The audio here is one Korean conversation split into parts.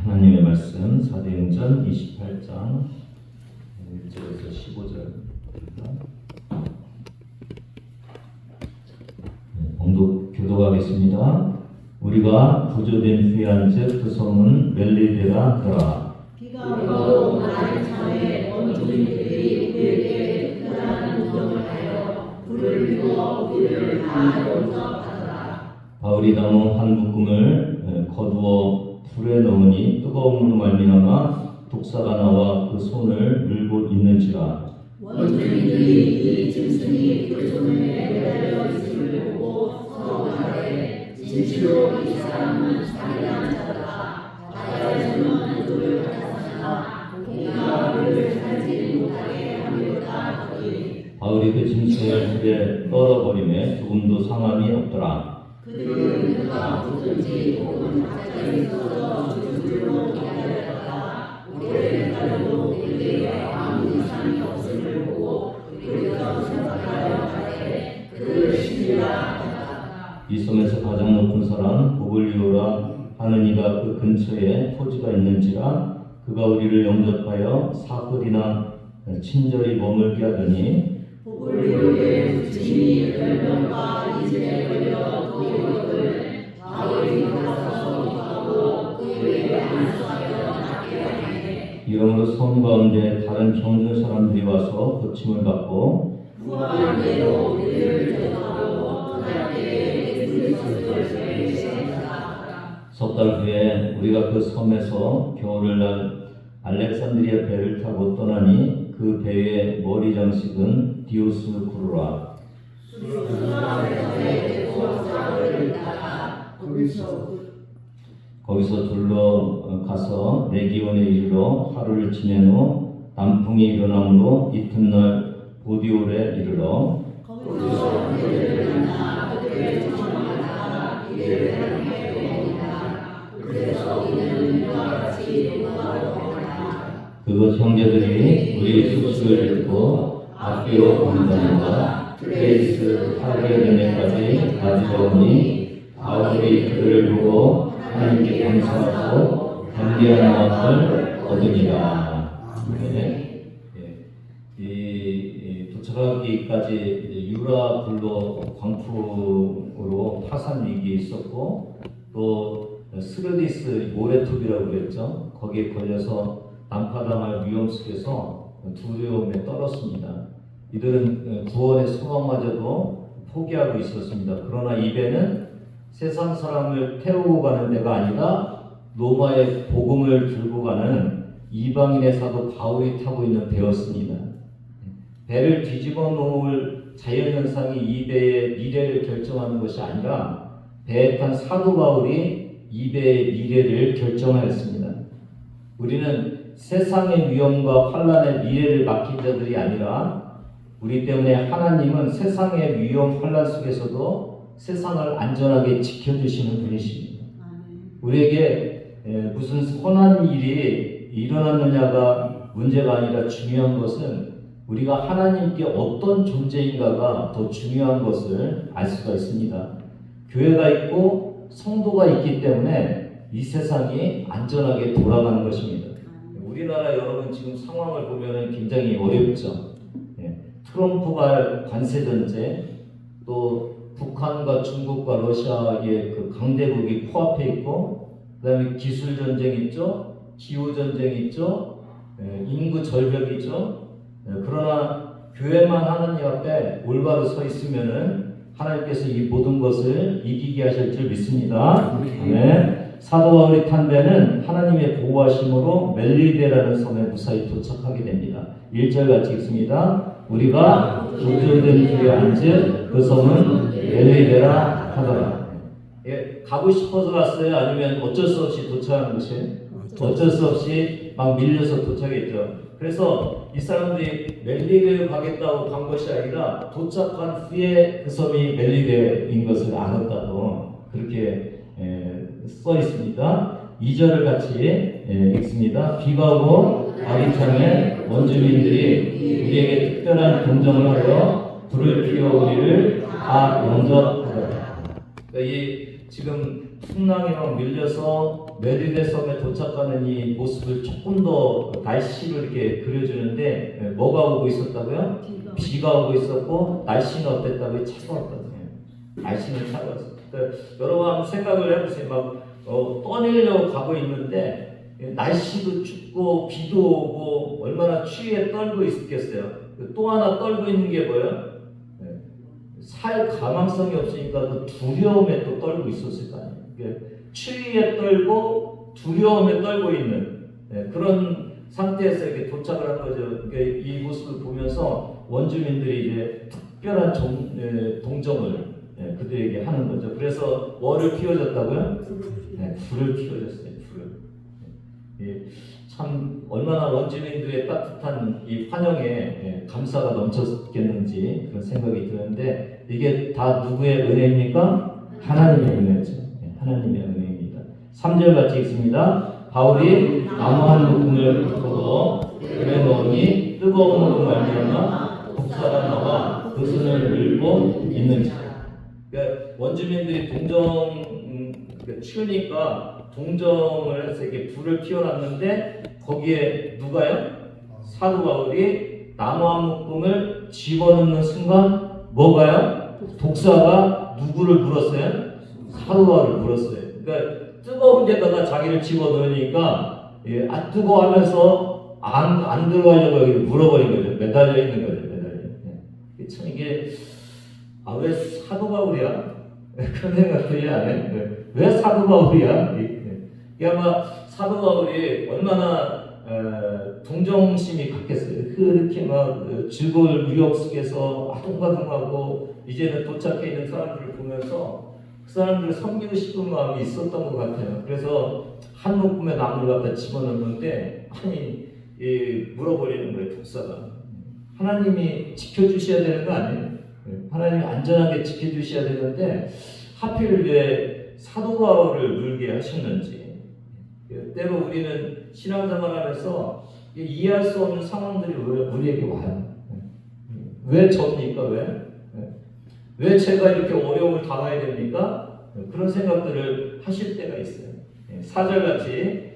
하나님의 말씀 사도행전 28장 1절에서 15절입니다. 교독하겠습니다. 우리가 구조된 후에 한즉 그 소문 멜리데라 하더라. 비가 오고 많은 참에 원주민들이 우리에게 특별한 동정을 하여 불을 피워 우리를 다 용서하더라. 바울이 담은 한 묶음을 거두어 불에 넣으니 뜨거움으로 말미암아 독사가 나와 그 손을 물고 있는지라. 원주민들이 이 짐승이 그 손에 매달려 있음을 보고 서로 말하되 진실로 이 사람은 살인한 자다. 바다에서는 돌을 받았으나 공기가 그를 살지 못하게 함이로다 하더니 바울이 그 짐승을 불에 떨어버리매 조금도 상함이 없더라. 그들은 그가 죽든지 혹은 갑자기 쓰러져 죽을 줄로 기다렸다가 오래 기다려도 그에게 아무 이상이 없음을 보고 그리고 생각하여 말하되 그를 신이라 하였다. 이 섬에서 가장 높은 사람 고블리오라 하는 이가 그 근처에 토지가 있는지라. 그가 우리를 영접하여 사흘이나 친절히 머물게 하더니 고블리오의 부친이 별명과 이 집에 걸려 도리를 바울이 가서 기도하고 그 위에 안수하여 낫게 하네. 이러므로 섬 가운데 다른 병든 사람들이 와서 고침을 받고 부활한 대로 우리를 대접하고 그날 때에 그리스도를 세우시리라. 석 달 후에 우리가 그 섬에서 겨울을 날 알렉산드리아 배를 타고 떠나니 그 배의 머리 장식은 디오스쿠르라. 거기서 둘러 가서 레기온에 이르러 하루를 지낸 후 남풍이 일어나므로 이튿날 보디올에 이르러 거기서 그들을 만나 그들의 조심하다가 이를 향해 보내니라. 그래서 우리는 이와 같이 노하러 가니라. 그곳 형제들이 우리 소식을 듣고 학교로 간다는가 트레이스 하게르네까지 가져오니 바울이 그들을 보고 하나님께 감사하고 담대한 마음을 얻으니라. 이 도착하기까지 유라 불로 광풍으로 파산 위기에 있었고 또 스르디스 모래톱이라고 그랬죠. 거기에 걸려서 난파당할 위험 속에서 두려움에 떨었습니다. 이들은 구원의 소망마저도 포기하고 있었습니다. 그러나 이 배는 세상 사람을 태우고 가는 데가 아니라 로마의 복음을 들고 가는 이방인의 사도 바울이 타고 있는 배였습니다. 배를 뒤집어 놓을 자연현상이 이 배의 미래를 결정하는 것이 아니라 배에 탄 사도 바울이 이 배의 미래를 결정하였습니다. 우리는 세상의 위험과 환난의 미래를 맡긴 자들이 아니라 우리 때문에 하나님은 세상의 위험 환난 속에서도 세상을 안전하게 지켜주시는 분이십니다. 우리에게 무슨 선한 일이 일어났느냐가 문제가 아니라 중요한 것은 우리가 하나님께 어떤 존재인가가 더 중요한 것을 알 수가 있습니다. 교회가 있고 성도가 있기 때문에 이 세상이 안전하게 돌아가는 것입니다. 우리나라 여러분 지금 상황을 보면 굉장히 어렵죠. 트럼프가 관세 전쟁, 또 북한과 중국과 러시아의 그 강대국이 코앞에 있고, 그다음에 기술 전쟁 있죠, 기후 전쟁 있죠, 인구 절벽 있죠. 그러나 교회만 하나님 앞에 올바로 서 있으면은 하나님께서 이 모든 것을 이기게 하실 줄 믿습니다. 아멘. 사도 바울이 탄 배는 하나님의 보호하심으로 멜리데라는 섬에 무사히 도착하게 됩니다. 1절 같이 읽습니다. 우리가 구조된 뒤에 앉은 그 섬은 멜리데라 하더라. 가고 싶어서 갔어요? 아니면 어쩔 수 없이 도착한 것이에요? 어쩔 수 없이 막 밀려서 도착했죠. 그래서 이 사람들이 멜리데에 가겠다고 간 것이 아니라 도착한 후에 그 섬이 멜리데인 것을 알았다고 그렇게 써 있습니다. 2절을 같이 읽습니다. 비가 오고 아리탕에 원주민들이 우리에게 특별한 동정을 하여 불을 피워 우리를 다 영접하더라. 이 지금 풍랑에 막 밀려서 메리데 섬에 도착하는 이 모습을 조금 더 날씨를 이렇게 그려주는데 뭐가 오고 있었다고요? 비가 오고 있었고 날씨는 어땠다고요? 차가웠거든요. 날씨는 차가웠어요. 그러니까 여러분 한번 생각을 해보세요. 막 떠내려고 가고 있는데 날씨도 춥고 비도 오고 얼마나 추위에 떨고 있겠어요. 또 하나 떨고 있는 게 뭐예요? 살 가망성이 없으니까 그 두려움에 또 떨고 있었을 거 아니에요. 추위에 떨고 두려움에 떨고 있는 그런 상태에서 이렇게 도착을 한 거죠. 이 모습을 보면서 원주민들이 이제 특별한 동정을 그들에게 하는 거죠. 그래서 뭐를 피워줬다고요? 불을 피워줬어요. 불을. 참 얼마나 원주민들의 따뜻한 이 환영에 감사가 넘쳤겠는지 그런 생각이 드는데 이게 다 누구의 은혜입니까? 하나님의 은혜죠. 하나님의 은혜입니다. 3절 같이 읽습니다. 바울이 나무 한 묶음을 보고 그에 넣으니 뜨거움으로 말미암아 독사가 나와 그 손을 물고 있는지라. 그러니까 원주민들이 추우니까 동정을 해서 이렇게 불을 피워놨는데 거기에 누가요? 사도 바울이 나무 한 묶음을 집어넣는 순간 뭐가요? 독사가 누구를 물었어요? 사도 바울을 물었어요. 그러니까 뜨거운 데다가 자기를 집어넣으니까 뜨거워하면서 안 들어가려고 여기를 물어버린 거죠. 매달려 있는 거죠. 참 이게 왜 사도 바울이야? 그런 생각 들지 않아요? 왜 사도 바울이야? 이게 아마 사도 바울이 얼마나 동정심이 갔겠어요. 그렇게 막 즐거울 위협 속에서 아둥바둥하고 이제는 도착해 있는 사람들을 보면서 그 사람들을 섬기고 싶은 마음이 있었던 것 같아요. 그래서 한 묶음의 나무를 갖다 집어넣는데 물어버리는 거예요. 독사가. 하나님이 지켜주셔야 되는 거 아니에요? 하나님이 안전하게 지켜주셔야 되는데 하필 왜 사도 바울을 물게 하셨는지. 때로 우리는 신앙생활하면서 이해할 수 없는 상황들이 우리에게 와요. 왜 접니까? 왜 제가 이렇게 어려움을 당해야 됩니까? 그런 생각들을 하실 때가 있어요. 4절 같이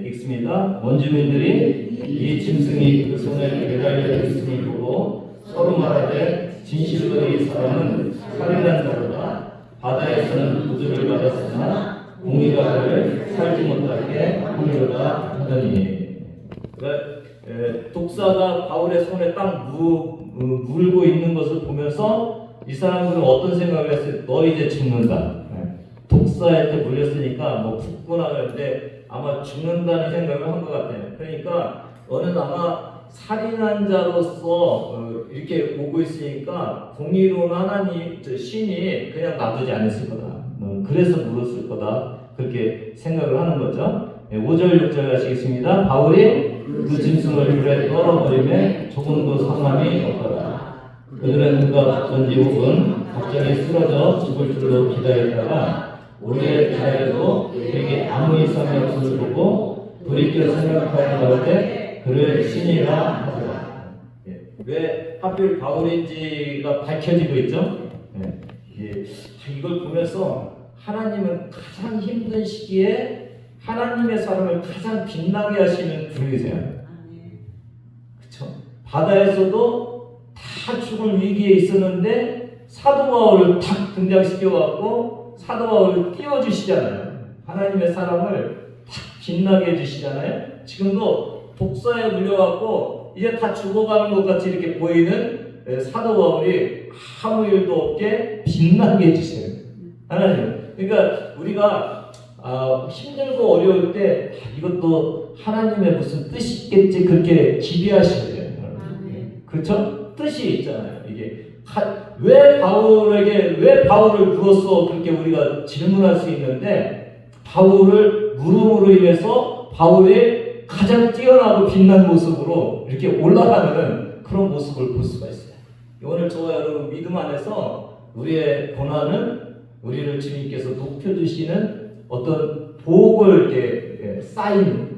읽습니다. 원주민들이 이 짐승이 그 손에 매달려 있음을 보고 서로 말하되 진실로 이 사람은 살인한 자로다. 바다에서는 구주를 받았으나 공의가 그를 살지 못하게 하리로다 하더니. 독사가 바울의 손에 딱 물고 있는 것을 보면서 이 사람들은 어떤 생각을 했어요? 너 이제 죽는다. 독사한테 물렸으니까 뭐 죽구나 그랬는데 아마 죽는다는 생각을 한 것 같아요. 그러니까 너는 아마 살인한 자로서 이렇게 오고 있으니까 공의로운 하나님 신이 그냥 놔두지 않았을 거다. 그래서 물었을 거다. 그렇게 생각을 하는 거죠. 5절 6절 하시겠습니다. 바울이 그 짐승을 불에 떨어버리며 조금도 상함이 없더라. 그들은 누가 던지 혹은 갑자기 쓰러져 죽을 줄로 기다렸다가 오래 기다려도 그에게 아무 이상이 없음을 보고 돌이켜 생각하여 가로되 그를 신이라 하더라. 왜 하필 바울인지가 밝혀지고 있죠? 이걸 보면서 하나님은 가장 힘든 시기에 하나님의 사람을 가장 빛나게 하시는 분이세요. 그렇죠? 바다에서도 다 죽을 위기에 있었는데 사도 바울을 탁 등장시켜갖고 사도 바울을 띄워주시잖아요. 하나님의 사람을 탁 빛나게 해주시잖아요. 지금도 독사에 물려갖고 이제 다 죽어가는 것 같이 이렇게 보이는 사도 바울이 아무 일도 없게 빛나게 해주세요. 하나님. 그러니까 우리가 힘들고 어려울 때 이것도 하나님의 무슨 뜻이 있겠지 그렇게 기대하셔야 돼요. 그렇죠? 뜻이 있잖아요. 이게 왜 바울을 물었어? 그렇게 우리가 질문할 수 있는데 바울을 물음으로 인해서 바울의 가장 뛰어나고 빛난 모습으로 이렇게 올라가는 그런 모습을 볼 수가 있어요. 오늘 저와 여러분 믿음 안에서 우리의 고난은 우리를 주님께서 높여주시는 어떤 복을 이렇게 쌓이는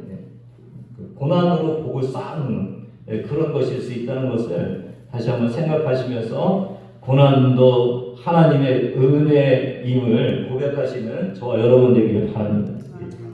고난으로 복을 쌓는 그런 것일 수 있다는 것을 다시 한번 생각하시면서 고난도 하나님의 은혜임을 고백하시는 저와 여러분 되기를 바랍니다.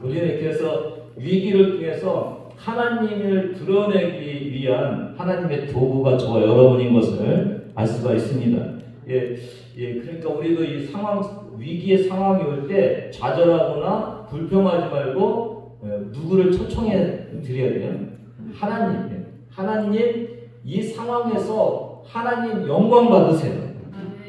우리는 그래서 위기를 통해서 하나님을 드러내기 위한 하나님의 도구가 저와 여러분인 것을 알 수가 있습니다. 그러니까 우리도 이 상황, 위기의 상황이 올 때 좌절하거나 불평하지 말고 누구를 초청해 드려야 돼요? 하나님 이 상황에서 하나님 영광 받으세요.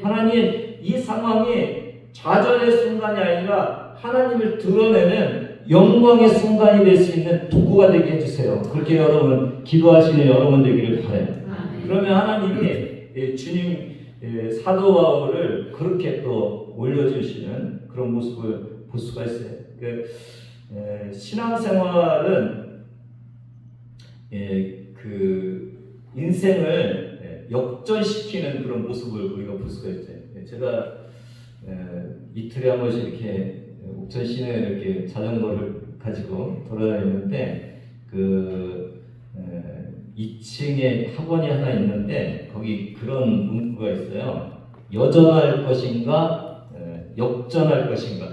하나님 이 상황이 좌절의 순간이 아니라 하나님을 드러내는 영광의 순간이 될 수 있는 도구가 되게 해주세요. 그렇게 여러분 기도하시는 여러분 되기를 바라요. 그러면 하나님이 주님 사도 바울을 그렇게 또 올려주시는 그런 모습을 볼 수가 있어요. 신앙생활은 그 인생을 역전시키는 그런 모습을 우리가 볼 수가 있어요. 제가 이틀에 한 번씩 이렇게 옥천 시내에 이렇게 자전거를 가지고 돌아다니는데 2층에 학원이 하나 있는데 거기 그런 문구가 있어요. 여전할 것인가 역전할 것인가.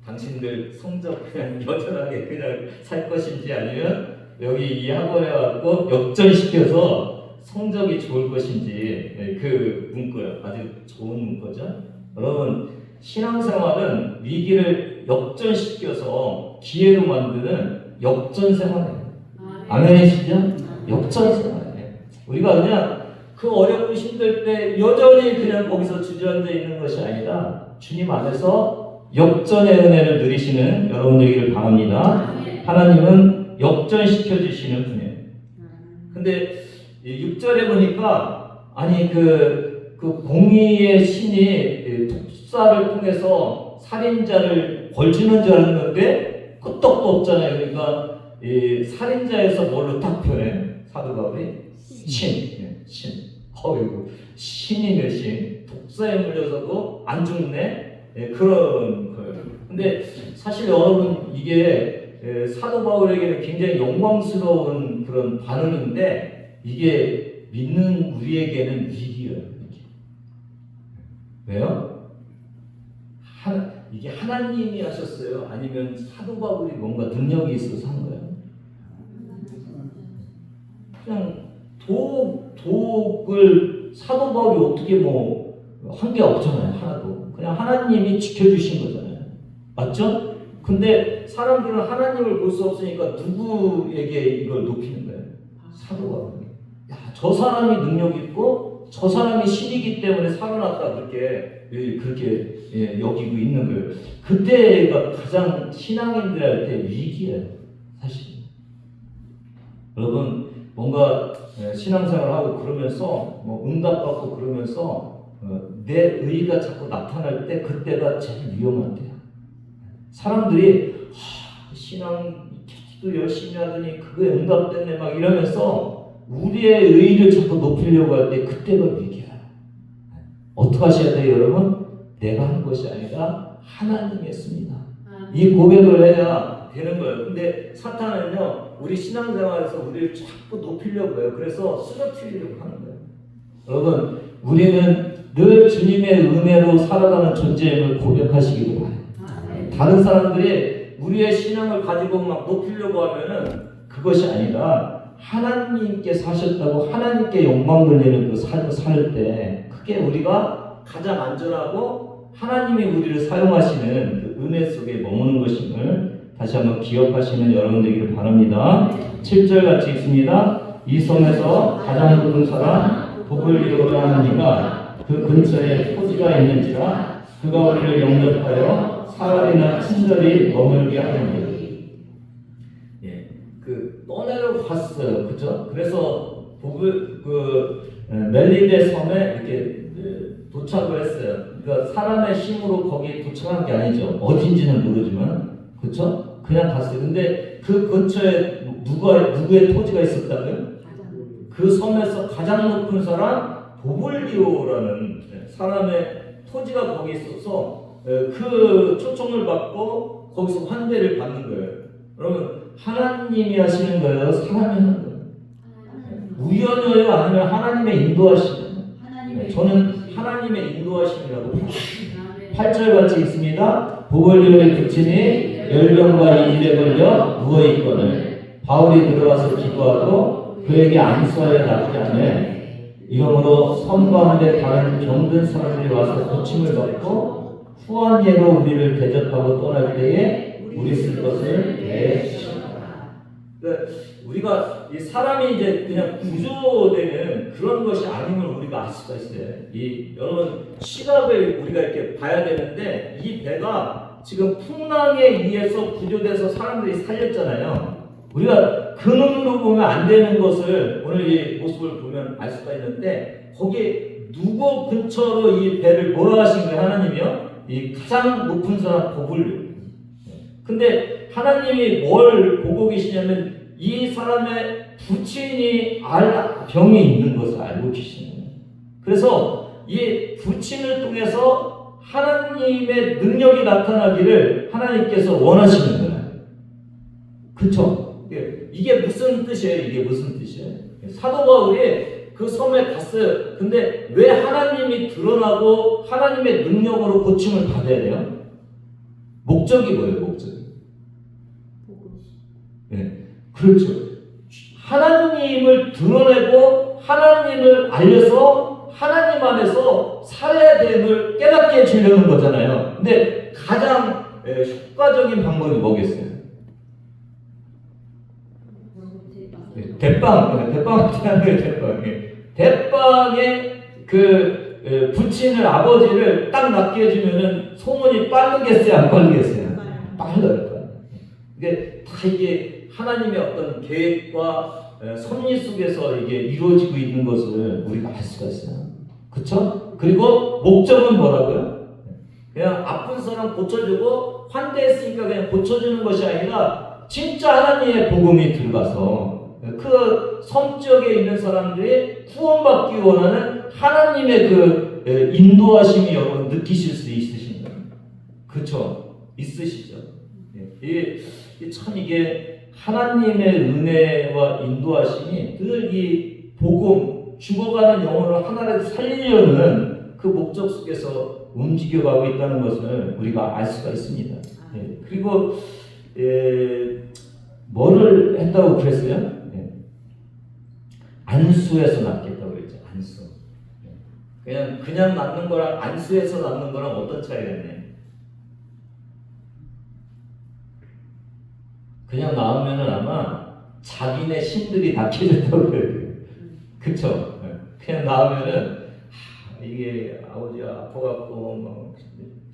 당신들 성적 그냥 여전하게 그냥 살 것인지 아니면 여기 이 학원에 와서 역전시켜서 성적이 좋을 것인지 그 문구예요. 아주 좋은 문구죠. 여러분 신앙생활은 위기를 역전시켜서 기회로 만드는 역전생활이에요. 아멘이시죠? 역전생활이에요. 우리가 그냥 그 어렵고 힘들 때 여전히 그냥 거기서 주저앉아 있는 것이 아니라 주님 안에서 역전의 은혜를 누리시는 여러분 되기를 바랍니다. 하나님은 역전시켜 주시는 분이에요. 근데 6절에 보니까 아니 그 공의의 신이 독사를 통해서 살인자를 벌주는 줄 알았는데 끄떡도 없잖아요. 그러니까 이 살인자에서 뭘로 딱 표현해? 사도 바울이 신. 어이구 신이네 신. 독사에 물려서도 안 죽네. 그런 거예요. 근데 사실 여러분 이게 사도 바울에게는 굉장히 영광스러운 그런 반응인데 이게 믿는 우리에게는 위기예요. 왜요? 이게 하나님이 하셨어요? 아니면 사도 바울이 뭔가 능력이 있어서 한 거예요? 그냥 독을 사도 바울이 어떻게 한 게 없잖아요. 하나도. 그냥 하나님이 지켜주신 거잖아요. 맞죠? 근데 사람들은 하나님을 볼 수 없으니까 누구에게 이걸 높이는 거예요? 사도 바울. 야, 저 사람이 능력 있고 저 사람이 신이기 때문에 살아났다 그렇게 여기고 있는 거예요. 그때가 가장 신앙인들한테 위기예요. 사실. 여러분 뭔가 신앙생활하고 그러면서 응답받고 그러면서 내 의가 자꾸 나타날 때 그때가 제일 위험한 때야. 사람들이 신앙 기도 열심히 하더니 그거에 응답됐네 막 이러면서 우리의 의를 자꾸 높이려고 할 때 그때가 위기야. 어떻게 하셔야 돼요 여러분? 내가 한 것이 아니라 하나님이 했습니다. 이 고백을 해야 되는 거예요. 근데 사탄은요 우리 신앙생활에서 우리를 자꾸 높이려고 해요. 그래서 쓰러뜨리려고 하는 거예요. 여러분 우리는 늘 주님의 은혜로 살아가는 존재임을 고백하시기를 바라요. 다른 사람들이 우리의 신앙을 가지고 막 높이려고 하면은 그것이 아니라 하나님께서 하셨다고 하나님께 영광 돌리는 그 삶을 살 때 그게 우리가 가장 안전하고 하나님이 우리를 사용하시는 그 은혜 속에 머무는 것임을 다시 한번 기억하시는 여러분 되기를 바랍니다. 7절 같이 읽습니다. 이 섬에서 가장 높은 사람 복을 이루어야 하는 이가 그 근처에 토지가 있는지라 그가 우리를 영접하여 사흘이나 친절히 머물게 하느니. 떠내려 갔어요. 그죠? 그래서 멜리데 섬에 이렇게 도착을 했어요. 그러니까 사람의 힘으로 거기 도착한 게 아니죠. 어딘지는 모르지만. 그렇죠? 그냥 갔어요. 근데 그 근처에 누구의 토지가 있었다고요? 그 섬에서 가장 높은 사람 보블리오라는 사람의 토지가 거기 있어서 그 초청을 받고 거기서 환대를 받는 거예요. 여러분 하나님이 하시는 거예요? 사람이 하는 거예요? 우연이에요? 아니면 하나님의 인도하심? 하나님의 저는 하나님의 인도하심이라고 봐요. 네. 8절 같이 있습니다. 보궐리오의 부친이 열병과 이질에 걸려 누워있거늘 바울이 들어가서 기도하고 그에게 안수하여 낫게 하며 이러므로 섬 가운데 다른 병든 사람들이 와서 고침을 받고 후한 예로 우리를 대접하고 떠날 때에 우리 쓸 것을 내주셨다. 우리가 이 사람이 이제 그냥 구조되는 그런 것이 아님을 우리가 알 수가 있어요. 여러분 시각을 우리가 이렇게 봐야 되는데 이 배가 지금 풍랑에 의해서 구조돼서 사람들이 살렸잖아요. 우리가 그 눈으로 보면 안 되는 것을 오늘 이 모습을 보면 알 수가 있는데 거기에 누구 근처로 이 배를 몰아가신 거예요? 하나님이요? 이 가장 높은 사람 보굴. 근데 하나님이 뭘 보고 계시냐면 이 사람의 부친이 병이 있는 것을 알고 계시는 거예요. 그래서 이 부친을 통해서 하나님의 능력이 나타나기를 하나님께서 원하시는 거예요. 그렇죠? 이게 무슨 뜻이에요? 이게 무슨 뜻이에요? 사도 바울이 그 섬에 갔어요. 근데 왜 하나님이 드러나고 하나님의 능력으로 고침을 받아야 돼요? 목적이 뭐예요? 목적이? 네, 그렇죠. 하나님을 드러내고 하나님을 알려서 하나님 안에서 살아야 됨을 깨닫게 해주려는 거잖아요. 근데 가장 효과적인 방법이 뭐겠어요? 대빵에 그 부친을 아버지를 딱 낳게 해주면은 소문이 빠르겠어요, 안 빠르겠어요? 빠르다니까. 이게 하나님의 어떤 계획과 섭리 속에서 이게 이루어지고 있는 것을 우리가 알 수가 있어요. 그렇죠? 그리고 목적은 뭐라고요? 그냥 아픈 사람 고쳐주고 환대했으니까 그냥 고쳐주는 것이 아니라 진짜 하나님의 복음이 들어가서 그 섬 지역에 있는 사람들이 구원받기 원하는 하나님의 그 인도하심이 여러분 느끼실 수 있으신가요? 그렇죠? 있으시죠? 이게 하나님의 은혜와 인도하심이 늘 이 복음 죽어가는 영혼을 하나라도 살리려는 그 목적 속에서 움직여가고 있다는 것을 우리가 알 수가 있습니다. 그리고 뭐를 했다고 그랬어요? 안수해서 낳겠다고 그랬죠. 안수. 그냥 낳는 거랑 안수해서 낳는 거랑 어떤 차이가 있나요? 그냥 낳으면은 아마 자기네 신들이 다 캐줬다고 그래요. 그쵸? 그냥 낳으면은 이게 아버지가 아파갖고 막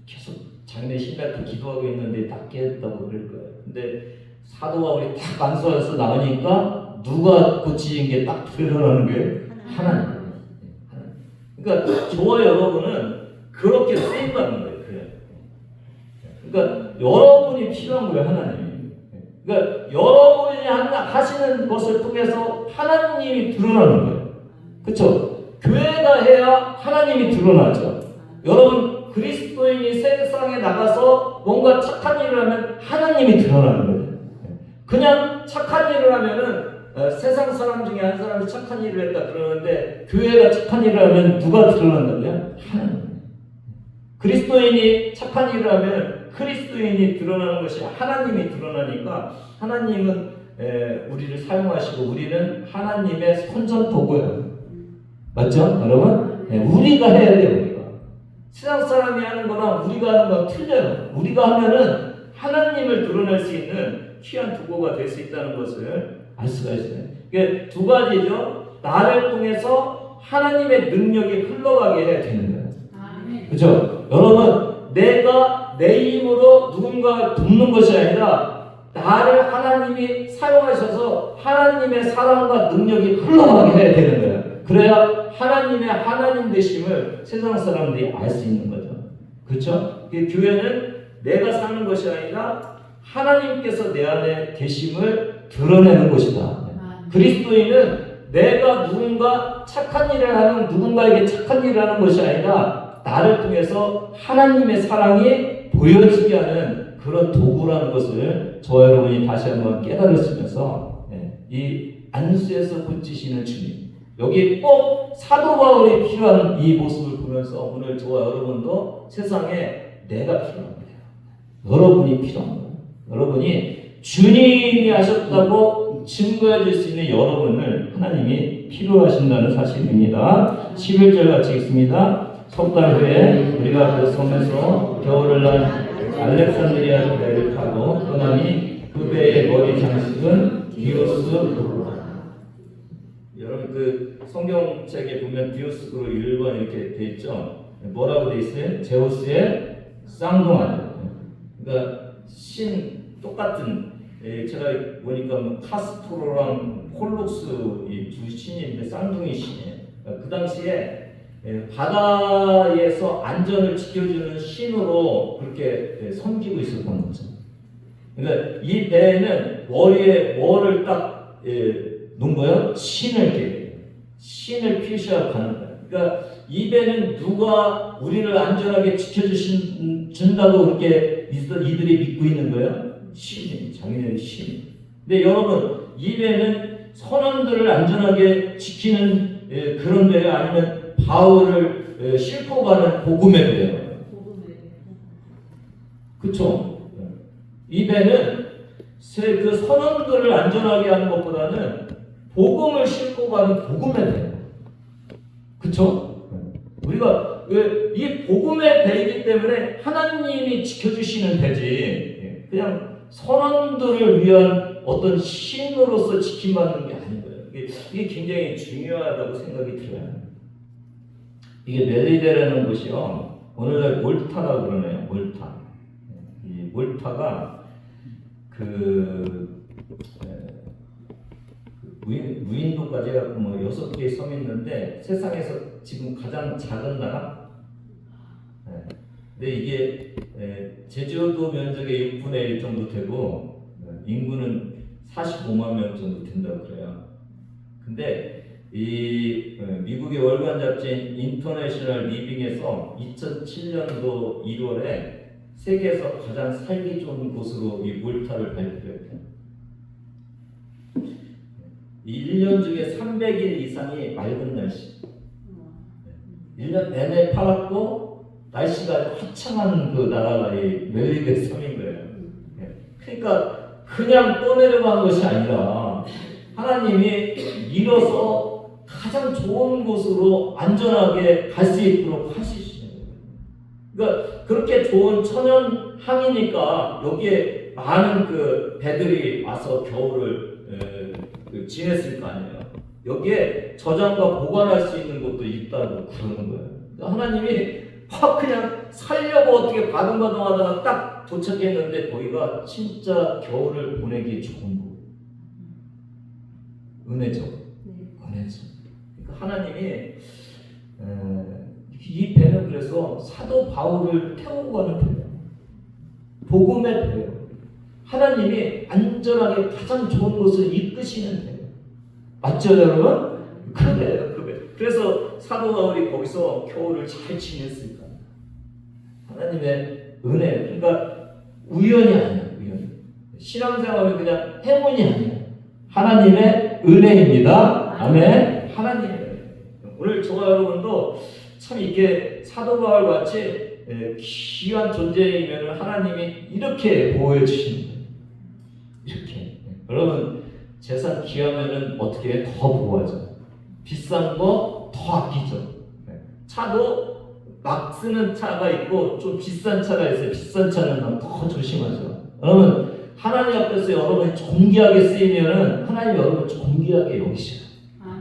계속 자기네 신들한테 기도하고 있는데 다 깨졌다고 그럴 거예요. 근데 사도 바울이 딱 안수해서 나오니까 누가 고치신 게 딱 드러나는 게 하나님. 그러니까 저와 여러분은 그렇게 쓰임 받는 거예요. 그러니까 여러분이 필요한 거예요, 하나님이. 그러니까 여러분이 하시는 것을 통해서 하나님이 드러나는 거예요. 그렇죠? 교회가 해야 하나님이 드러나죠. 여러분 그리스도인이 세상에 나가서 뭔가 착한 일을 하면 하나님이 드러나는 거예요. 그냥 착한 일을 하면은 세상 사람 중에 한 사람이 착한 일을 했다 그러는데 교회가 착한 일을 하면 누가 드러난다고요? 하나님. 그리스도인이 착한 일을 하면 그리스도인이 드러나는 것이 하나님이 드러나니까 하나님은 우리를 사용하시고 우리는 하나님의 손전도구예요. 맞죠? 여러분? 우리가 해야 돼요. 우리가. 세상 사람이 하는 거랑 우리가 하는 거랑 틀려요. 우리가 하면은 하나님을 드러낼 수 있는 귀한 도구가 될 수 있다는 것을 알 수가 있어요. 이게 두 가지죠. 나를 통해서 하나님의 능력이 흘러가게 해야 되는 거예요. 그렇죠? 여러분, 내가 내 힘으로 누군가를 돕는 것이 아니라 나를 하나님이 사용하셔서 하나님의 사랑과 능력이 흘러가게 해야 되는 거예요. 그래야 하나님의 하나님 되심을 세상 사람들이 알 수 있는 거죠. 그렇죠? 교회는 내가 사는 것이 아니라 하나님께서 내 안에 계심을 드러내는 곳이다. 그리스도인은 내가 누군가 착한 일을 하는 누군가에게 착한 일을 하는 것이 아니라 나를 통해서 하나님의 사랑이 보여지게 하는 그런 도구라는 것을 저와 여러분이 다시 한번 깨달으시면서 이 안수에서 고치시는 주님. 여기 꼭 사도 바울이 필요한 이 모습을 보면서 오늘 저와 여러분도 세상에 내가 필요합니다. 여러분이 필요한 거예요. 여러분이 주님이 하셨다고 증거해 줄 수 있는 여러분을 하나님이 필요하신다는 사실입니다. 11절 같이 읽습니다. 석 달 후에 우리가 그 섬에서 겨울을 난 알렉산드리아 배를 타고 떠나니 그 배의 머리 장식은 디오스코로라. 여러분 그 성경책에 보면 디오스코로 1번 이렇게 돼 있죠. 뭐라고 돼 있어요? 제우스의 쌍둥아들. 그러니까 신 똑같은, 제가 보니까 뭐 카스토로랑 폴룩스 이 두 신인데 쌍둥이 신이에요. 그 당시에 바다에서 안전을 지켜주는 신으로 그렇게 섬기고 있었던 거죠. 그러니까 이 배에는 머리에 뭐를 딱 놓은 거예요? 신을 표시하고 가는 거예요. 그러니까 이 배는 누가 우리를 안전하게 지켜준다고 그렇게 이들이 믿고 있는 거예요? 신이, 자기네는 신. 근데 여러분, 이 배는 선원들을 안전하게 지키는 그런 배예요? 아니면 바울을 싣고 가는 복음의 배예요? 그쵸? 이 배는 그 선원들을 안전하게 하는 것보다는 복음을 싣고 가는 복음의 배예요. 그쵸? 우리가 이 복음의 배이기 때문에 하나님이 지켜주시는 배지, 그냥 선원들을 위한 어떤 신으로서 지킴받는 게 아닌 거예요. 이게 굉장히 중요하다고 생각이 들어요. 이게 멜리데라는 곳이요, 오늘날 몰타라고 그러네요. 몰타. 이 몰타가 무인도까지 해갖고 뭐 6개의 섬이 있는데 세상에서 지금 가장 작은 나라. 근데 이게 제주도 면적의 6분의 1 정도 되고 인구는 45만 명 정도 된다고 그래요. 근데 이 미국의 월간 잡지인 인터내셔널 리빙에서 2007년도 1월에 세계에서 가장 살기 좋은 곳으로 이 몰타를 발표했대요. 1년 중에 300일 이상이 맑은 날씨. 1년 내내 파랗고 날씨가 화창한 그 나라가 이 멜리데 섬인 거예요. 그러니까 그냥 떠내려가는 것이 아니라 하나님이 밀어서 가장 좋은 곳으로 안전하게 갈 수 있도록 하시시는 거예요. 그러니까 그렇게 좋은 천연 항이니까 여기에 많은 그 배들이 와서 겨울을 지냈을 거 아니에요. 여기에 저장과 보관할 수 있는 곳도 있다고 그러는 거예요. 하나님이 그냥 살려고 어떻게 바둥바둥하다가 딱 도착했는데 거기가 진짜 겨울을 보내기 좋은 곳. 은혜죠. 은혜죠. 그러니까 하나님이 이 배는 그래서 사도 바울을 태우고 가는 배예요. 복음의 배예요. 하나님이 안전하게 가장 좋은 곳을 이끄시는 배예요. 맞죠, 여러분? 그 배예요, 그 배. 그래서 사도 바울이 거기서 겨울을 잘 지냈을 거예요. 하나님의 은혜. 그러니까 우연이 아니에요, 우연. 신앙생활은 그냥 행운이 아니에요. 하나님의 은혜입니다. 아멘. 하나님의 은혜. 오늘 저와 여러분도 참 이게 사도 바울 같이 귀한 존재이면 하나님이 이렇게 보호해 주시는 거예요. 이렇게. 여러분 재산 귀하면은 어떻게 더 보호하죠? 비싼 거 더 아끼죠. 차도 막 쓰는 차가 있고 좀 비싼 차가 있어요. 비싼 차는 더 조심하죠. 여러분 하나님 앞에서 여러분이 존귀하게 쓰이면은 하나님 여러분 존귀하게 여기셔요.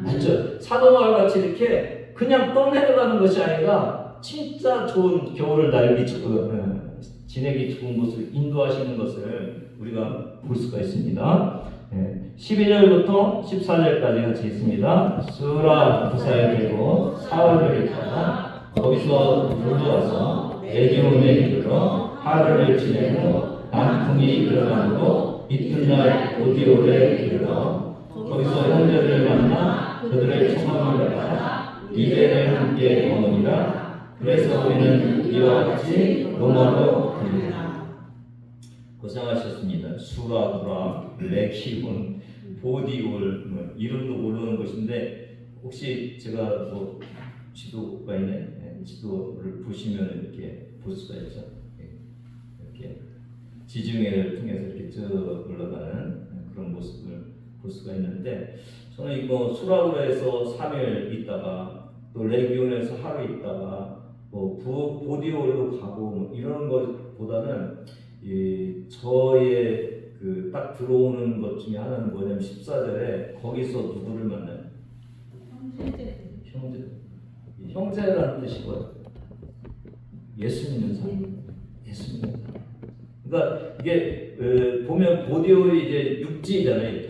맞죠? 사도 바울 같이 이렇게 그냥 떠내려가는 것이 아니라 진짜 좋은 겨울을 지내기 좋은 곳을 인도하시는 것을 우리가 볼 수가 있습니다. 12절부터 14절까지 같이 있습니다. 수라 부사에 들고 사흘을 타다 거기서 물러와서 에디온에 이르러 하루를 지내고 남풍이 일어나므로 이튿날 오디올에 이르러 거기서 형제를 만나 그들의 청함을 받아 이베를 함께 먹으니라. 그래서 우리는 이와 같이 로마로 갑니다. 고생하셨습니다. 수라, 부라, 레키온, 보디올 이름도 모르는 것인데 혹시 제가 뭐 지도가 있네 지도를 보시면 이렇게 볼 수가 있죠. 이렇게 지중해를 통해서 이렇게 쭉 올라가는 그런 모습을 볼 수가 있는데 저는 이거 수라우라에서 3일 있다가 또 레기온에서 하루 있다가 뭐 보디올로 가고 뭐 이런 것보다는 저의 그 딱 들어오는 것 중에 하나는 뭐냐면 14절에 거기서 누구를 만나요? 형제라는 뜻이 뭐예요? 예수 믿는 사람. 예수 믿는 사람. 그러니까 이게 보면 보디올이 이제 육지잖아요,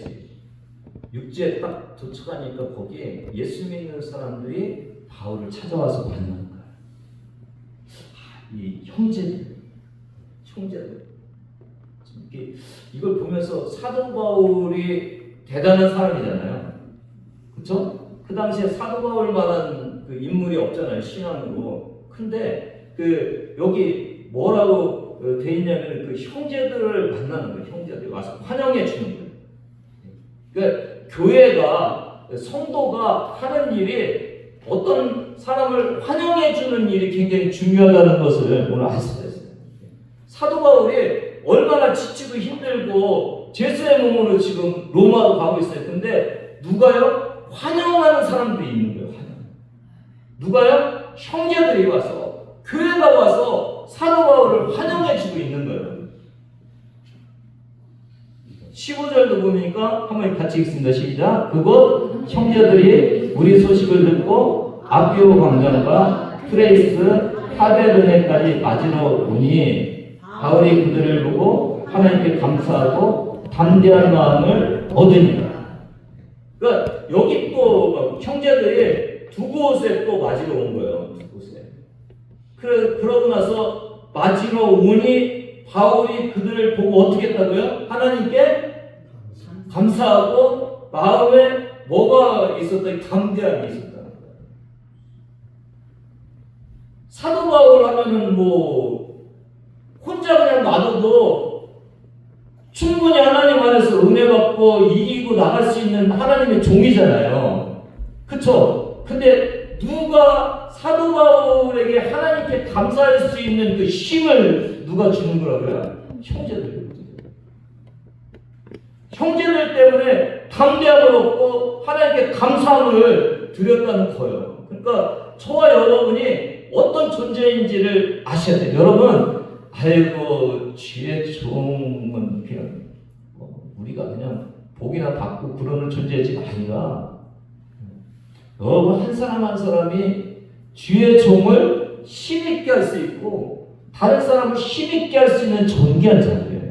육지에 딱 도착하니까 거기에 예수 믿는 사람들이 바울을 찾아와서 만나는 거야. 이 형제들. 이걸 보면서 사도 바울이 대단한 사람이잖아요. 그렇죠? 그 당시에 사도 바울만한 그 인물이 없잖아요, 신앙으로. 근데 그 여기 뭐라고 돼 있냐면 그 형제들을 만나는 거예요. 형제들이 와서 환영해 주는 거예요. 그러니까 교회가 성도가 하는 일이 어떤 사람을 환영해 주는 일이 굉장히 중요하다는 것을 오늘 알 수가 있어요. 사도 바울이 얼마나 지치고 힘들고 죄수의 몸으로 지금 로마로 가고 있어요. 근데 누가요? 환영하는 사람들이 있는 거예요. 환영. 누가요? 형제들이 와서 교회가 와서 사도 바울을 환영해 주고 있는 거예요. 15절도 보니까 한번 같이 읽습니다. 시작. 그곳 형제들이 우리 소식을 듣고 아비오 광장과 트레이스 하베르네까지 맞으러 오니 바울이 그들을 보고 하나님께 감사하고 담대한 마음을 얻으니라. 그러니까 여기 또 형제들이 두 곳에 또 맞으러 온 거예요. 두 곳에. 그러고 나서 맞으러 오니 바울이 그들을 보고 어떻게 했다고요? 하나님께 감사하고 마음에 뭐가 있었다? 담대함이 있었다는 거예요. 사도 바울 하면은 뭐 혼자 그냥 놔둬도 충분히 하나님 안에서 은혜 받고 이기고 나갈 수 있는 하나님의 종이잖아요. 그쵸? 근데 누가 사도 바울에게 하나님께 감사할 수 있는 그 힘을 누가 주는 거라고요? 형제들. 형제들 때문에 담대함을 얻고 하나님께 감사함을 드렸다는 거예요. 그러니까 저와 여러분이 어떤 존재인지를 아셔야 돼요. 여러분, 아이고 주의 종은 그냥 우리가 그냥 복이나 받고 그러는 존재가 아니라 여러분 한 사람 한 사람이 주의 종을 힘있게 할 수 있고 다른 사람을 힘있게 할 수 있는 존귀한 자들이에요.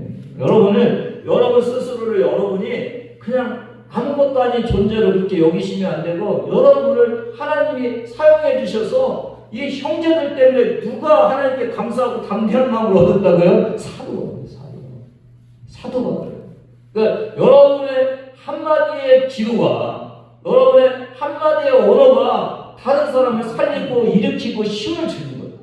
여러분 스스로를 여러분이 그냥 아무것도 아닌 존재로 그렇게 여기시면 안 되고 여러분을 하나님이 사용해 주셔서 이 형제들 때문에 누가 하나님께 감사하고 담대한 마음을 얻었다고요? 사도가. 그러니까 여러분의 한마디의 기도가 여러분의 한마디의 언어가 다른 사람을 살리고 일으키고 힘을 주는 거예요.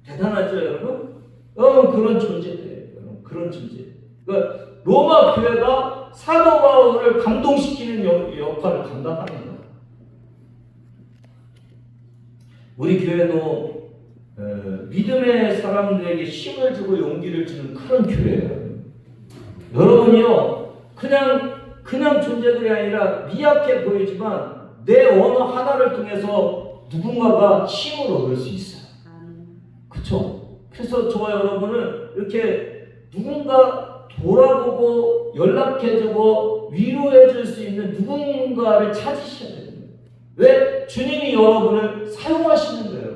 대단하죠, 여러분? 그런 존재예요. 그런 존재. 그러니까 로마 교회가 사도 바울을 감동시키는 역할을 감당하는 거예요. 우리 교회도 믿음의 사람들에게 힘을 주고 용기를 주는 그런 교회예요. 여러분이요, 그냥 존재들이 아니라 미약해 보이지만 내 언어 하나를 통해서 누군가가 힘을 얻을 수 있어요. 그렇죠? 그래서 저와 여러분은 이렇게 누군가 돌아보고 연락해주고 위로해줄 수 있는 누군가를 찾으셔야 돼요. 왜? 주님이 여러분을 사용하시는 거예요.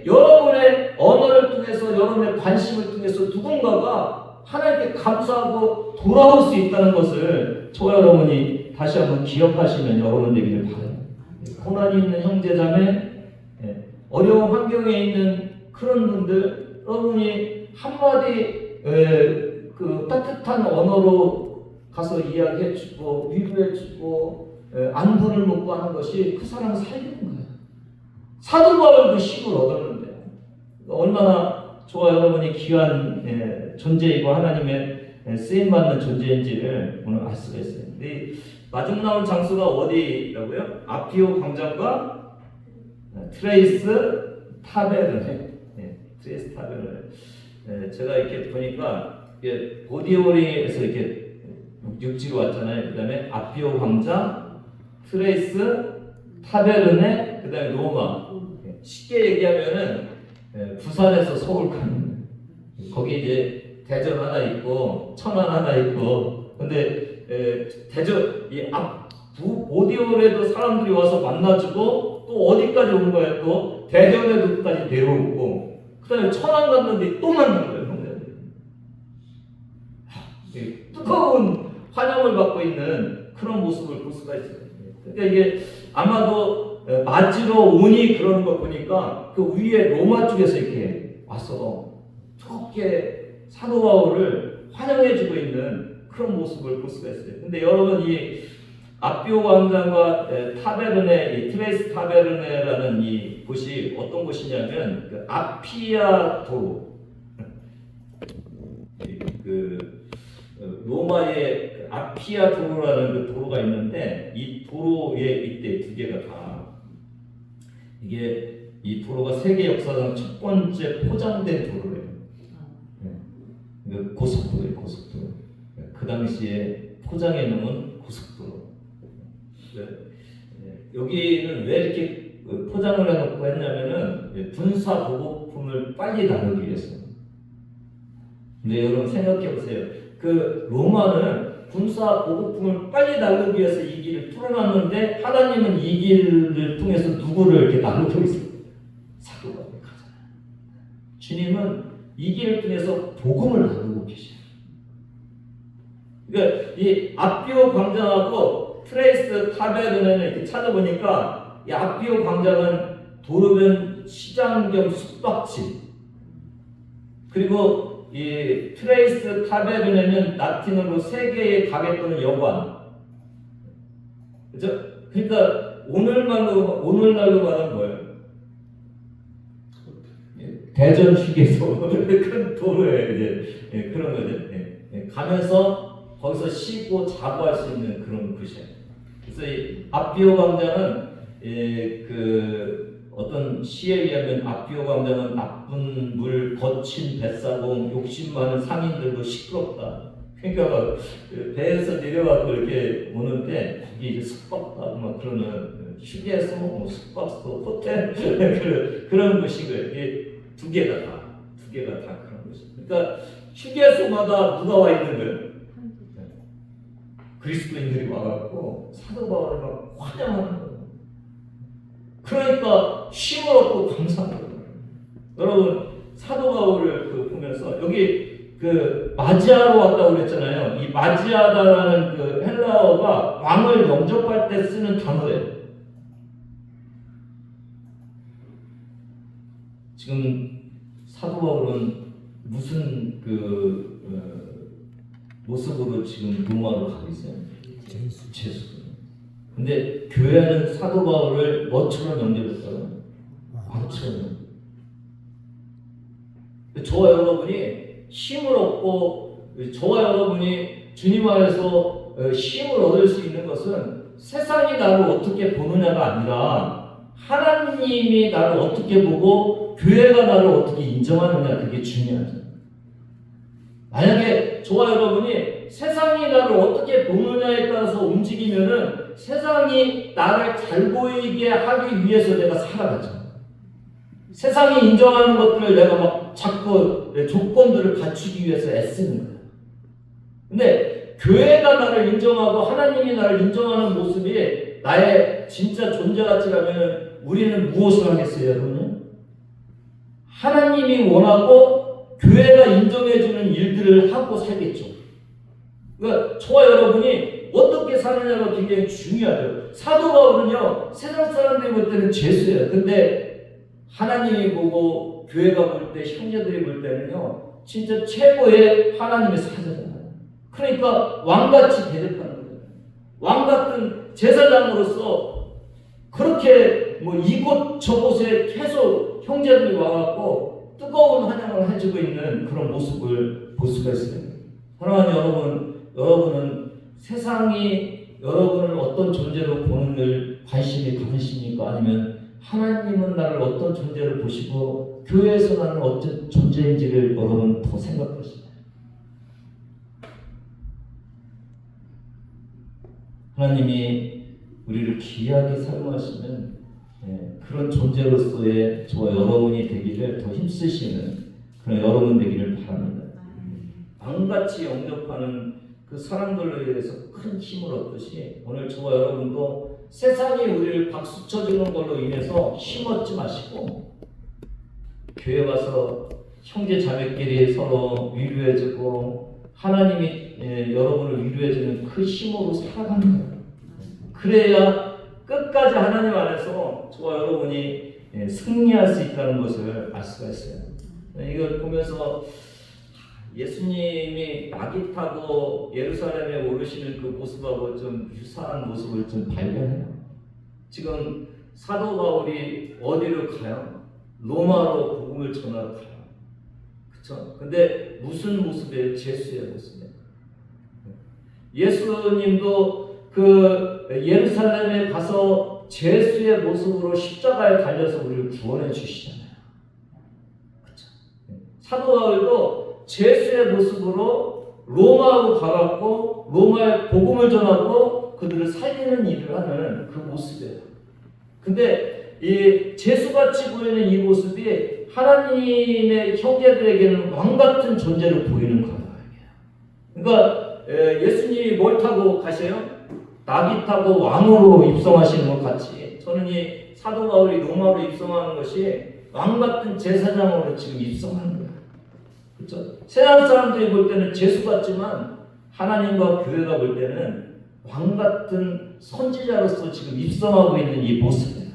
여러분의 언어를 통해서 여러분의 관심을 통해서 누군가가 하나님께 감사하고 돌아올 수 있다는 것을 저와 여러분이 다시 한번 기억하시면 여러분 되기를 바라요. 고난이 있는 형제자매, 어려운 환경에 있는 그런 분들, 여러분이 한마디 그 따뜻한 언어로 가서 이야기해주고 위로해주고 안부를 묻고 하는 것이 그 사람을 살리는 거예요. 사도 바울도 힘을 얻었는데 얼마나 저와 여러분이 귀한 존재이고 하나님의 쓰임받는 존재인지를 오늘 알 수가 있어요. 근데 마중 나온 장소가 어디라고요? 아피오 광장과 트레이스 타베르네. 트레이스 타베르네. 제가 이렇게 보니까 이게 보디오리에서 이렇게 육지로 왔잖아요. 그 다음에 아피오 광장, 트레이스 타베르네, 그 다음에 로마. 쉽게 얘기하면은 부산에서 서울 가는 거기 이제 대전 하나 있고 천안 하나 있고 근데 대전 이 앞 보디올에도 사람들이 와서 만나주고 또 어디까지 온 거예요? 또 대전에도까지 데려오고 그다음에 천안 갔는데 또 만난 거예요, 형제들. 뜨거운 환영을 받고 있는 그런 모습을 볼 수가 있어요. 그러니까 이게 아마도 맞으러 오니 그러는 거 보니까 그 위에 로마 쪽에서 이렇게 와서 뜨겁게 사도 바울을 환영해주고 있는 그런 모습을 볼 수가 있어요. 근데 여러분 이 아피오 광장과 타베르네, 이 트레이스 타베르네라는 이 곳이 어떤 곳이냐면 그 아피아 도로, 그 로마의 그 아피아 도로라는 그 도로가 있는데 이 도로에 이때 두 개가 다 이게 이 도로가 세계 역사상 첫 번째 포장된 도로예요. 고속도로예요, 고속도로. 그 당시에 포장해 놓은 고속도로. 여기는 왜 이렇게 포장을 해놓고 했냐면은 군사 보급품을 빨리 나누기 위해서. 근데 여러분 생각해 보세요. 그 로마는 군사 보급품을 빨리 나누기 위해서 이 길을 뚫어놨는데 하나님은 이 길을 통해서 누구를 이렇게 나누고 있어요? 사도 바울을 가잖아요. 주님은 이 길을 통해서 복음을 나누고 계셔요. 그러니까 이 아피오 광장하고 트레이스 타베르네는 이렇게 찾아보니까 이 아피오 광장은 도로변 시장 겸 숙박지, 그리고 이 트레이스 타베르네는 라틴어로 세계의 가게 또는 여관. 그죠? 그러니까 오늘날로 말하면 뭐예요? 대전 휴게소 큰 도로에 이제 그런 거죠. 가면서 거기서 쉬고 자고 할 수 있는 그런 곳이에요. 그래서 이 아피오 광장은 그 어떤 시에 의하면 아피오 광장은 나쁜 물, 거친 뱃사공, 욕심 많은 상인들로 시끄럽다. 그러니까 배에서 내려가고 이렇게 오는데 거기 이제 숙박하고 막 그러는 휴게소, 뭐 숙박소, 호텔 그런 곳이고요. 두 개가 다 그런 곳이에요. 그러니까 휴게소마다 누가 와 있는 거예요? 그리스도인들이 와갖고 사도 바울을 막 환영하는 거예요. 그러니까 힘을 얻고 감사하는 거예요. 여러분 사도 바울을 보면서 여기 그 맞이하러 왔다고 그랬잖아요. 이 맞이하다라는 그 헬라어가 왕을 영접할 때 쓰는 단어예요. 지금 사도 바울은 무슨 모습으로 지금 로마로 가고 있어요? 죄수. 근데 교회는 사도 바울을 뭐처럼 영접했어요? 왕처럼. 저와 여러분이 힘을 얻고 저와 여러분이 주님 안에서 힘을 얻을 수 있는 것은 세상이 나를 어떻게 보느냐가 아니라 하나님이 나를 어떻게 보고 교회가 나를 어떻게 인정하느냐, 그게 중요하죠. 만약에 저와 여러분이 세상이 나를 어떻게 보느냐에 따라서 움직이면은 세상이 나를 잘 보이게 하기 위해서 내가 살아가죠. 세상이 인정하는 것들을 내가 막 자꾸 조건들을 갖추기 위해서 애쓰는 거예요. 근데 교회가 나를 인정하고 하나님이 나를 인정하는 모습이 나의 진짜 존재 가치라면 우리는 무엇을 하겠어요, 여러분? 하나님이 원하고 교회가 인정해주는 일들을 하고 살겠죠. 그러니까 저와 여러분이 어떻게 사느냐가 굉장히 중요하죠. 사도 바울은요, 세상 사람들이 볼 때는 죄수예요. 근데 하나님이 보고 교회가 볼 때, 형제들이 볼 때는요, 진짜 최고의 하나님의 사자잖아요. 그러니까 왕같이 대접하는 거예요. 왕같은 제사장으로서 그렇게 뭐 이곳 저곳에 계속 형제들이 와갖고 뜨거운 환영을 해주고 있는 그런 모습을 볼 수가 있어요. 사랑하는 여러분은 세상이 여러분을 어떤 존재로 보는 걸 관심이 가지십니까? 아니면 하나님은 나를 어떤 존재로 보시고 교회에서 나는 어떤 존재인지를 여러분 더 생각하시나요? 하나님이 우리를 귀하게 사용하시는 그런 존재로서의 저와 여러분이 되기를 더 힘쓰시는 그런 여러분 되기를 바랍니다. 왕같이 영접하는 그 사람들로 인해서 큰 힘을 얻듯이 오늘 저와 여러분도 세상이 우리를 박수 쳐주는 걸로 인해서 힘 얻지 마시고 교회 와서 형제 자매끼리 서로 위로해주고 하나님이 여러분을 위로해주는 그 힘으로 살아가는 거예요. 그래야 끝까지 하나님 안에서 저와 여러분이 승리할 수 있다는 것을 알 수가 있어요. 이걸 보면서 예수님이 나귀 타고 예루살렘에 오르시는 그 모습하고 좀 유사한 모습을 좀 발견해요. 지금 사도 바울이 어디로 가요? 로마로 복음을 전하러 가요. 그렇죠? 근데 무슨 모습이에요? 제수의 모습이에요. 예수님도 그 예루살렘에 가서 제수의 모습으로 십자가에 달려서 우리를 구원해 주시잖아요. 그렇죠? 사도 바울도 제수의 모습으로 로마로 가갖고 로마에 복음을 전하고 그들을 살리는 일을 하는 그 모습이에요. 근데 이 제수같이 보이는 이 모습이 하나님의 형제들에게는 왕같은 존재로 보이는 거예요. 그러니까 예수님이 뭘 타고 가세요? 나귀 타고 왕으로 입성하시는 것 같이 저는 이 사도 바울이 로마로 입성하는 것이 왕같은 제사장으로 지금 입성하는 거예요. 그렇죠? 세상 사람들이 볼 때는 제수 같지만 하나님과 교회가 볼 때는 왕같은 선지자로서 지금 입성하고 있는 이 모습이에요.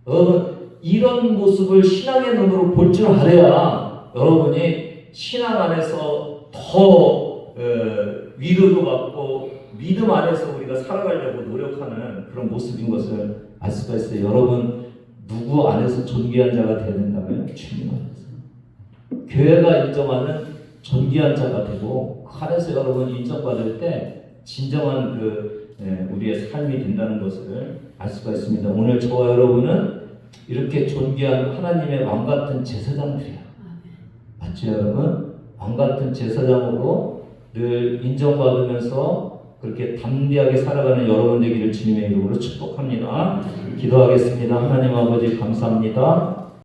여러분 이런 모습을 신앙의 눈으로 볼 줄 알아야 여러분이 신앙 안에서 더 위로도 받고 믿음 안에서 우리가 살아가려고 노력하는 그런 모습인 것을 알 수가 있어요. 여러분 누구 안에서 존귀한 자가 되야 된다면 주님 안에서 교회가 인정하는 존귀한 자가 되고 그 안에서 여러분 인정받을 때 진정한 우리의 삶이 된다는 것을 알 수가 있습니다. 오늘 저와 여러분은 이렇게 존귀한 하나님의 왕같은 제사장들이에요. 맞죠 여러분? 왕같은 제사장으로 늘 인정받으면서 그렇게 담대하게 살아가는 여러분 되기를 주님의 이름으로 축복합니다. 기도하겠습니다. 하나님 아버지 감사합니다.